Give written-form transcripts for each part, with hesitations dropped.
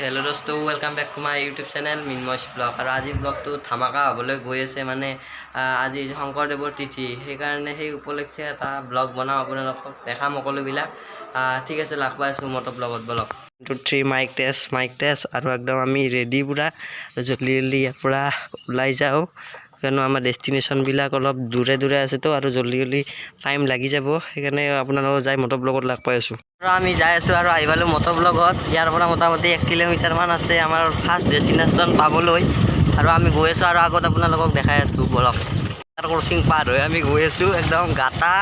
Hello दोस्तों welcome back to my YouTube channel मिन्मयस blog और आज ब्लॉग तो धामाका हबले गई আছে মানে আজি শংকৰদেৱৰ তিথি সেইকাৰণে সেই উপলক্ষে এটা ব্লগ বনাও আপোনালোকক দেখাম সকলোবিলাক ঠিক আছে লাগ পাইছো মটো ব্লগত ব্লগ 2 3 মাইক টেষ্ট আৰু একদম আমি ৰেডি পুৰা জলদি জলদি পুৰা ওলাই যাও কেন আমাৰ ডেস্টিনেশন বিলাক অলপ দূৰে দূৰে আছে তো আৰু জলদি জলদি টাইম লাগি যাব সেইকাৰণে আপোনালোক যাই মটো ব্লগত লাগ পাইছো আৰু আমি যাই আছো আৰু আইবালো মটো ব্লগত ইয়াৰ পৰা মোটামুটি 1 কিলোমিটাৰ মান আছে আমাৰ ফাৰ্স্ট ডেস্টিনেশন পাবলৈ আৰু আমি গৈ আছো আৰু আগত আপোনালোকক দেখাই আছো ব্লগ তাৰ ক্ৰসিং পাৰ হৈ আমি গৈ আছো একদম গাটা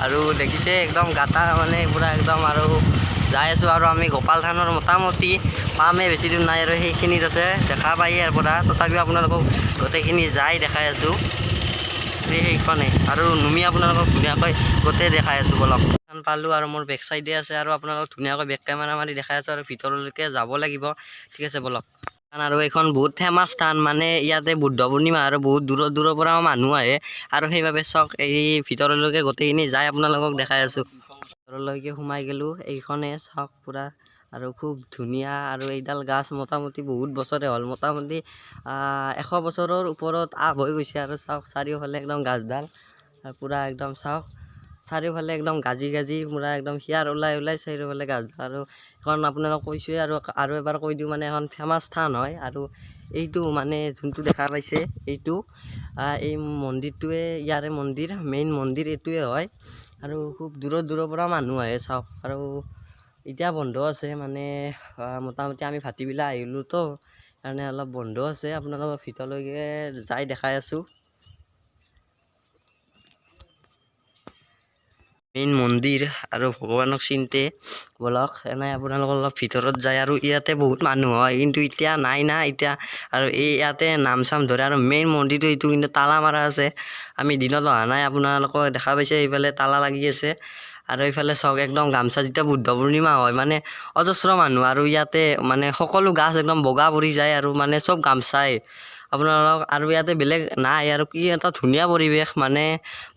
আৰু দেখিছে একদম গাটা মানে পুৰা একদম আৰু যাই আছো আৰু আমি গোপাল থানৰ মোটামুটি পামে বেছি দূৰ নাই আৰু সেইখিনিত আছে দেখা পাই ইয়াৰ পৰা তথাপি আপোনালোকক গোটেইখিনি যাই দেখাই আছো সেইখনে আৰু নুমি আপোনালোকক ধুনীয়াকৈ গোটেই দেখাই আছো ব্লগ পালো আৰু মোৰ বেক সাইডে আছে আৰু আপোনালোকক ধুনীয়াকৈ বেক কেমেৰা মাৰি দেখাই আছো আৰু ভিতৰলৈকে যাব লাগিব ঠিক আছে ব্লগ আৰু এখন বহুত ফেমাস স্থান মানে ইয়াতে বুদ্ধ পূৰ্ণিমা আৰু বহুত দূৰৰ পৰা মানুহ আহে আৰু সেইভাবে চক এই ভিতৰলৈকে গোটেইখিনি যাই আপোনালোকক দেখাই আছো ভিতৰলৈকে সোমাই গেলো এইখনে চক পুৰা আৰু খুব ধুনীয়া আৰু এইডাল গাছ মোটামুটি বহুত বছৰে হ'ল মোটামুটি 100 বছৰৰ ওপৰত আপ হৈ গৈছে আৰু চাওক চাৰিওফালে একদম গাছডাল পুৰা একদম চাওক চাৰিওফালে একদম গাজি পুৰা একদম হিয়াৰ ওলাই চাৰিওফালে গাছডাল আৰু এখন আপোনালোক কৈছোৱে আৰু এবাৰ কৈ দিওঁ মানে এখন ফেমাস স্থান হয় আৰু এইটো মানে যোনটো দেখা পাইছে এইটো এই মন্দিৰটোৱে ইয়াৰে মন্দিৰ মেইন মন্দিৰ এইটোৱে হয় আৰু খুব দূৰৰ পৰা মানুহ আহে চাওক আৰু এতিয়া বন্ধ আছে মানে মোটামুটি আমি ভাটিবিলা আহিলো তো কাৰণে অলপ বন্ধ আছে আপোনালোকৰ ভিতৰলৈকে যাই দেখাই আছো মেইন মন্দিৰ আৰু ভগৱানক চিনতে ব্লক এনে আপোনালোকৰ অলপ ভিতৰত যায় আৰু ইয়াতে বহুত মানুহ হয় কিন্তু এতিয়া নাই না এতিয়া আৰু এই ইয়াতে নাম চাম ধৰে আৰু মেইন মন্দিৰটো এইটো কিন্তু তালা মাৰা আছে আমি দিনত অহা নাই আপোনালোকক দেখা পাইছে এইফালে তালা লাগি আছে আৰু এইফালে চক একদম গামছা যেতিয়া বুদ্ধ পূৰ্ণিমা হয় মানে অজস্ৰ মানুহ আৰু ইয়াতে মানে সকলো গাছ একদম বগা পৰি যায় আৰু মানে চব গামছাই আপোনালোক আৰু ইয়াতে বেলেগ নাই আৰু কি এটা ধুনীয়া পৰিৱেশ মানে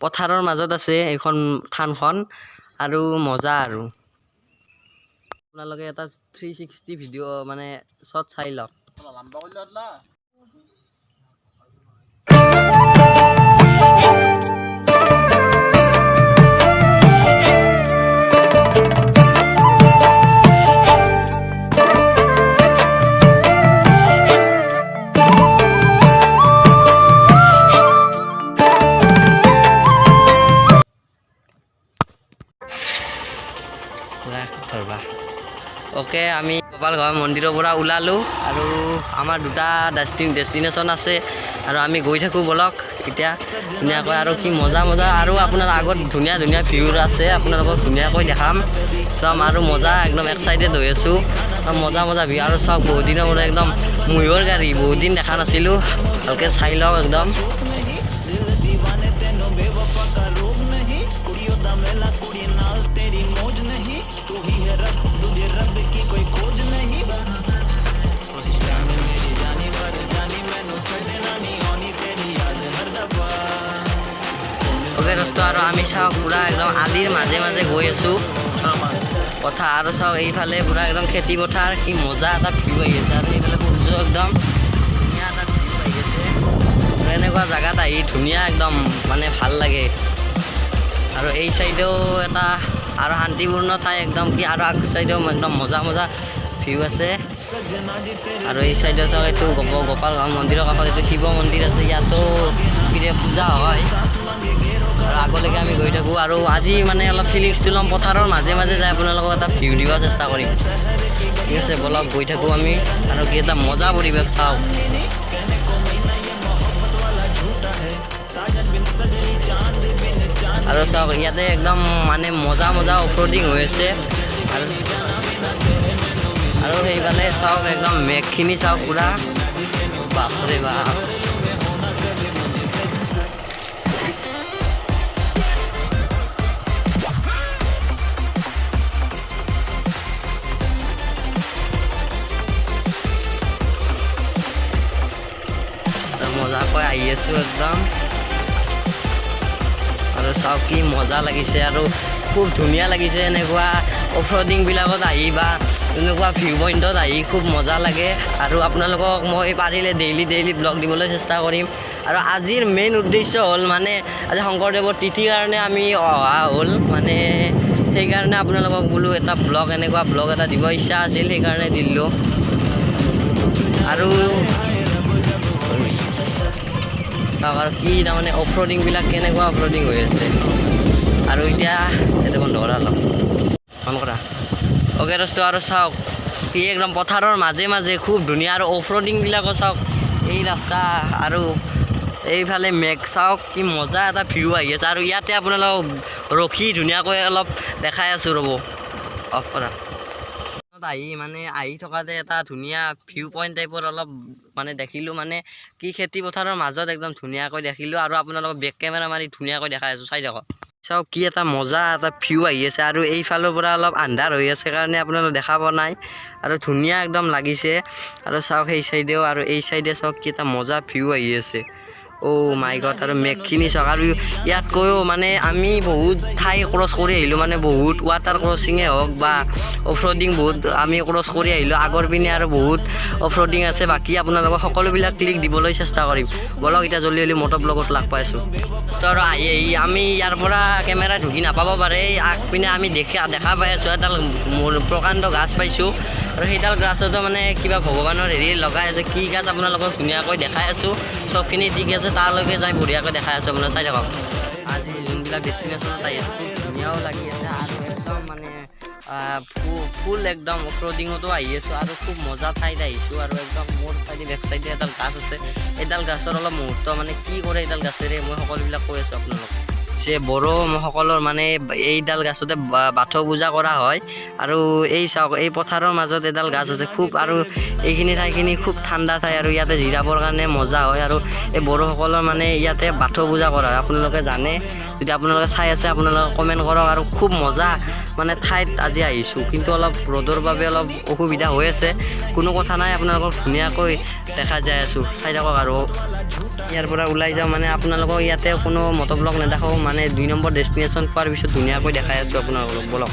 পথাৰৰ মাজত আছে এইখন থানখন আৰু মজা আৰু আপোনালোকে এটা 360 ভিডিঅ মানে শট চাই লওক ওকে আমি গোপালগাঁও মন্দিৰৰ পৰা ওলালো আৰু আমাৰ দুটা ডেস্টিনেশন আছে আৰু আমি গৈ থাকো ব্লক এতিয়া ধুনীয়াকৈ আৰু কি মজা আৰু আপোনাৰ আগত ধুনীয়া ভিউ আছে আপোনালোকক ধুনীয়াকৈ দেখাম চাম আৰু মজা একদম এক্সাইটেড হৈ আছো মজা ভিউ আৰু চাওক বহুত দিনৰ মূৰত একদম মহিৰ গাড়ী বহুত দিন দেখা নাছিলো ভালকে চাই লওঁ একদম দোস্ত আৰু আমি চাওক পুৰা একদম আলিৰ মাজে গৈ আছো কথা আৰু চাওক এইফালে পুৰা একদম খেতি পথাৰ কি মজা এটা ভিউ আহি আছে আৰু এইফালে সূৰ্য একদম ধুনীয়া এটা ভিউ আহি আছে আৰু এনেকুৱা জেগাত আহি ধুনীয়া একদম মানে ভাল লাগে আৰু এই চাইডেও এটা আৰু শান্তিপূৰ্ণ ঠাই একদম কি আৰু আগ চাইডেও একদম মজা ভিউ আছে আৰু এই চাইডে চাওক এইটো গোপালগাঁও মন্দিৰৰ কাষত এইটো শিৱ মন্দিৰ আছে ইয়াতো পূজা হয় আৰু আগলৈকে আমি গৈ থাকোঁ আৰু আজি মানে অলপ ফিলিংছটো ল'ম পথাৰৰ মাজে যাই আপোনালোকক এটা ভিউ দিব চেষ্টা কৰিম ঠিক আছে বলক গৈ থাকোঁ আমি আৰু কি এটা মজা পৰিৱেশ চাওঁ আৰু চাওক ইয়াতে একদম মানে মজা অফৰোডিং হৈ আছে আৰু সেইফালে চাওক একদম মেঘখিনি চাওক পুৰা বাপৰে বাপ মজাকৈ আহি আছো একদম আৰু চাওক কি মজা লাগিছে আৰু খুব ধুনীয়া লাগিছে এনেকুৱা অফৰোডিংবিলাকত আহি বা এনেকুৱা ভিউ পইণ্টত আহি খুব মজা লাগে আৰু আপোনালোকক মই পাৰিলে ডেইলি ব্লগ দিবলৈ চেষ্টা কৰিম। আৰু আজিৰ মেইন উদ্দেশ্য হ'ল মানে আজি শংকৰদেৱৰ তিথিৰ কাৰণে আমি অহা হ'ল মানে সেইকাৰণে আপোনালোকক বোলো এটা এনেকুৱা ব্লগ এটা দিব ইচ্ছা আছিল, সেইকাৰণে দিলোঁ। আৰু চাওক আৰু কি তাৰমানে অফৰোডিংবিলাক কেনেকুৱা অফৰোডিং হৈ আছে। আৰু এতিয়া এইটো বন্ধ কৰা অলপ অন কৰা অ'কে দোস্ত। আৰু চাওক সি একদম পথাৰৰ মাজে খুব ধুনীয়া আৰু অফৰোডিংবিলাকো চাওক এই ৰাস্তা আৰু এইফালে মেঘ চাওক কি মজা এটা ভিউ আহি আছে। আৰু ইয়াতে আপোনালোকক ৰখি ধুনীয়াকৈ অলপ দেখাই আছোঁ, ৰ'ব অফ কৰা। আহি থকাতে এটা ধুনীয়া ভিউ পইণ্ট টাইপৰ অলপ মানে দেখিলোঁ, মানে কি খেতি পথাৰৰ মাজত একদম ধুনীয়াকৈ দেখিলোঁ। আৰু আপোনালোকক বেক কেমেৰা মাৰি ধুনীয়াকৈ দেখাই আছোঁ, চাই থাকক। চাওক কি এটা মজা এটা ভিউ আহি আছে। আৰু এইফালৰ পৰা অলপ আন্ধাৰ হৈ আছে কাৰণে আপোনালোকে দেখা পোৱা নাই আৰু ধুনীয়া একদম লাগিছে। আৰু চাওক সেই চাইডেও আৰু এই চাইডে চাওক কি এটা মজা ভিউ আহি আছে। অ' মাই গড। আৰু মেঘখিনি চাওক। আৰু ইয়াতকৈও মানে আমি বহুত ঠাই ক্ৰছ কৰি আহিলোঁ, মানে বহুত ৱাটাৰ ক্ৰছিঙে হওক বা অফৰোডিং বহুত আমি ক্ৰছ কৰি আহিলোঁ। আগৰ পিনে আৰু বহুত অফৰোডিং আছে, বাকী আপোনালোকক সকলোবিলাক ক্লিক দিবলৈ চেষ্টা কৰিম। বলক এতিয়া জল্দি মটৰ ব্লগত লাগ পাইছোঁ। আৰু আহি আমি ইয়াৰ পৰা কেমেৰা ঢুকি নাপাব পাৰে, আগপিনে আমি দেখা পাই আছোঁ এডাল প্ৰকাণ্ড গাছ পাইছোঁ। আৰু সেইডাল গাছতো মানে কিবা ভগৱানৰ হেৰি লগাই আছে, কি গাছ আপোনালোকক ধুনীয়াকৈ দেখাই আছোঁ। চবখিনি ঠিক আছে, তালৈকে যাই বঢ়িয়াকৈ দেখাই আছোঁ, আপোনাৰ চাই থাকক। আজি যোনবিলাক ডেষ্টিনেশ্যনত আহি আছে খুব ধুনীয়াও লাগি আছে আৰু একদম মানে ফুল একদম অফৰোডিঙতো আহি আছোঁ আৰু খুব মজা ঠাইত আহিছোঁ। আৰু একদম মোৰ চাইডে বেক চাইডে এডাল গাছ আছে, এইডাল গাছৰ অলপ মুহূৰ্ত মানে কি কৰে এইডাল গাছেৰে মই সকলোবিলাক কৈ আছোঁ আপোনালোকক। যে বড়োসকলৰ মানে এইডাল গাছতে বাথৌ পূজা কৰা হয়। আৰু এই চাওক এই পথাৰৰ মাজত এডাল গাছ আছে খুব, আৰু এইখিনি ঠাইখিনি খুব ঠাণ্ডা ঠাই আৰু ইয়াতে জিৰাবৰ কাৰণে মজা হয়। আৰু এই বড়োসকলৰ মানে ইয়াতে বাথৌ পূজা কৰা হয়, আপোনালোকে জানে। যদি আপোনালোকে চাই আছে আপোনালোকে কমেণ্ট কৰক। আৰু খুব মজা মানে ঠাইত আজি আহিছোঁ, কিন্তু অলপ ৰ'দৰ বাবে অলপ অসুবিধা হৈ আছে, কোনো কথা নাই, আপোনালোকক ধুনীয়াকৈ দেখা যাই আছোঁ, চাই থাকক। আৰু ইয়াৰ পৰা ওলাই যাওঁ মানে আপোনালোকক ইয়াতে কোনো মটৰ ব্লগ নেদেখাওঁ, মানে 2 নম্বৰ ডেষ্টিনেশ্যন পোৱাৰ পিছত ধুনীয়াকৈ দেখাই আছোঁ আপোনালোকক, বলক।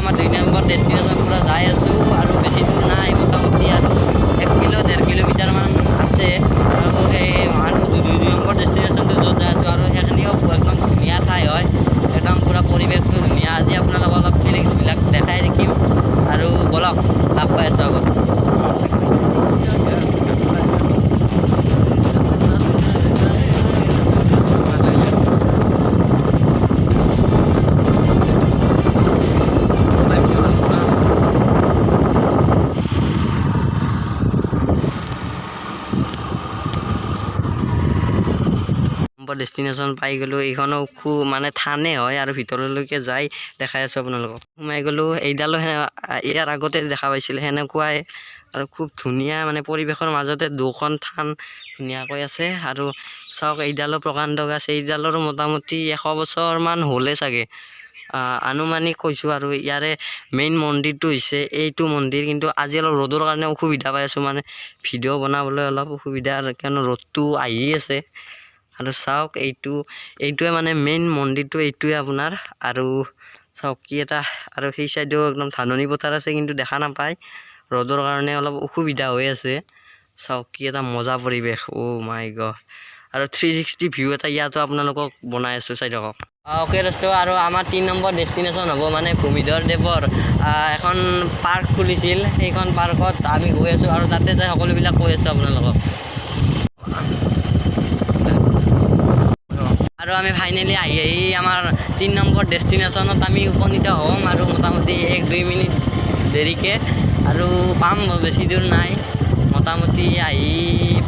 আমাৰ 2 নম্বৰ ডেষ্টিনেশ্যন পৰা যাই আছোঁ আৰু বেছি দূৰ নাই, মোটামুটি আৰু 1-1.5 কিলোমিটাৰমান আছে। আৰু সেই মানুহ 2 নম্বৰ ডেষ্টিনেশ্যনটো য'ত যাই আছোঁ আৰু সেইখিনিও একদম ধুনীয়া ঠাই হয়, একদম পূৰা পৰিৱেশটো ধুনীয়া। আজি আপোনালোকক অলপ ফিলিংছবিলাক দেখাই দেখিম আৰু বলক লাভ পাই আছোঁ আগত। ডেষ্টিনেশ্যন পাই গ'লোঁ, এইখনো খুব মানে থানে হয় আৰু ভিতৰলৈকে যাই দেখাই আছোঁ আপোনালোকক। সোমাই গ'লোঁ, এইডালো ইয়াৰ আগতে দেখা পাইছিল সেনেকুৱাই আৰু খুব ধুনীয়া মানে পৰিৱেশৰ মাজতে 2খন থান ধুনীয়াকৈ আছে। আৰু চাওক এইডালো প্ৰকাণ্ড গাছ, এইডালৰো মোটামুটি 100 বছৰমান হ'লে চাগে, আনুমানিক কৈছোঁ। আৰু ইয়াৰে মেইন মন্দিৰটো হৈছে এইটো মন্দিৰ, কিন্তু আজি অলপ ৰ'দৰ কাৰণে অসুবিধা পাই আছোঁ, মানে ভিডিঅ' বনাবলৈ অলপ অসুবিধা, কিয়নো ৰ'দটো আহি আছে। আৰু চাওক এইটোৱে মানে মেইন মন্দিৰটো এইটোৱে আপোনাৰ। আৰু চাওক কি এটা, আৰু সেই চাইডেও একদম ধাননি পথাৰ আছে, কিন্তু দেখা নাপায় ৰ'দৰ কাৰণে অলপ অসুবিধা হৈ আছে। চাওক কি এটা মজা পৰিৱেশ, অ' মাই গড। আৰু 360 ভিউ এটা ইয়াতো আপোনালোকক বনাই আছোঁ, চাই থাকক। অ'কে দোস্ত, আৰু আমাৰ 3 নম্বৰ ডেষ্টিনেশ্যন হ'ব মানে ভূমিধৰ দেৱৰ এখন পাৰ্ক খুলিছিল, সেইখন পাৰ্কত আমি গৈ আছোঁ আৰু তাতে যাই সকলোবিলাক কৈ আছোঁ আপোনালোকক। আৰু আমি ফাইনেলি আহি আমাৰ 3 নম্বৰ ডেষ্টিনেশ্যনত আমি উপনীত হ'ম, আৰু মোটামুটি 1-2 মিনিট দেৰিকৈ আৰু পাম, বেছি দূৰ নাই, মোটামুটি আহি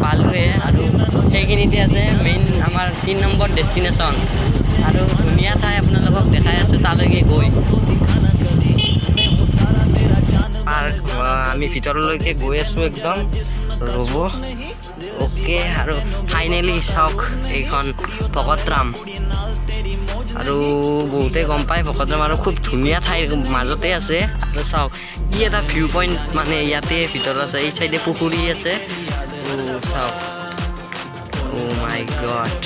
পালোৱে। আৰু সেইখিনিতে আছে মেইন আমাৰ 3 নম্বৰ ডেষ্টিনেশ্যন, আৰু ধুনীয়া ঠাই আপোনালোকক দেখাই আছোঁ তালৈকে গৈ। পাৰ্ক আমি ভিতৰলৈকে গৈ আছোঁ একদম ৰ'ব অ'কে আৰু ফাইনেলি চাওক এইখন ভকতৰাম আৰু বহুতে গম পায় ভকতৰাম আৰু খুব ধুনীয়া ঠাইৰ মাজতে আছে আৰু চাওক ই এটা ভিউ পইণ্ট মানে ইয়াতে ভিতৰত আছে এই চাইডে পুখুৰী আছে চাওক অ' মাই গড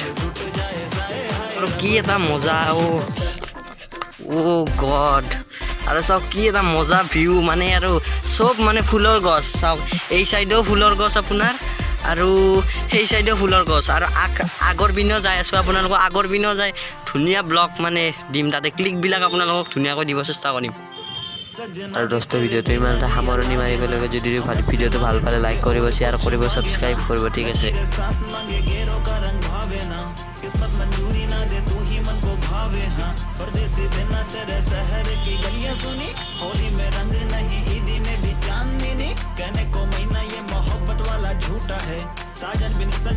আৰু কি এটা মজা অ' গড আৰু চাওক কি এটা মজা ভিউ মানে আৰু চব মানে ফুলৰ গছ চাওক এই চাইডেও ফুলৰ গছ আপোনাৰ আৰু সেই চাইডেও ফুলৰ গছ আৰু আগৰ পিনেও যাই আছোঁ আপোনালোকক আগৰ পিনেও যায় ধুনীয়া ব্লগ মানে দিম তাতে ক্লিকবিলাক আপোনালোকক ধুনীয়াকৈ দিব চেষ্টা কৰিম আৰু দোস্ত ভিডিঅ'টো ইমান এটা সামৰণি মাৰিব লাগে যদি ভিডিঅ'টো ভাল পালে লাইক কৰিব শ্বেয়াৰ কৰিব ছাবস্ক্ৰাইব কৰিব ঠিক আছে किस्मत मंजूरी ना दे तू ही मन को भावे हाँ परदेसी बिना तेरे शहर की गलियां सुनी होली में रंग नहीं ईदी में भी चांदनी कहने को महीना ये मोहब्बत वाला झूठा है साजन बिन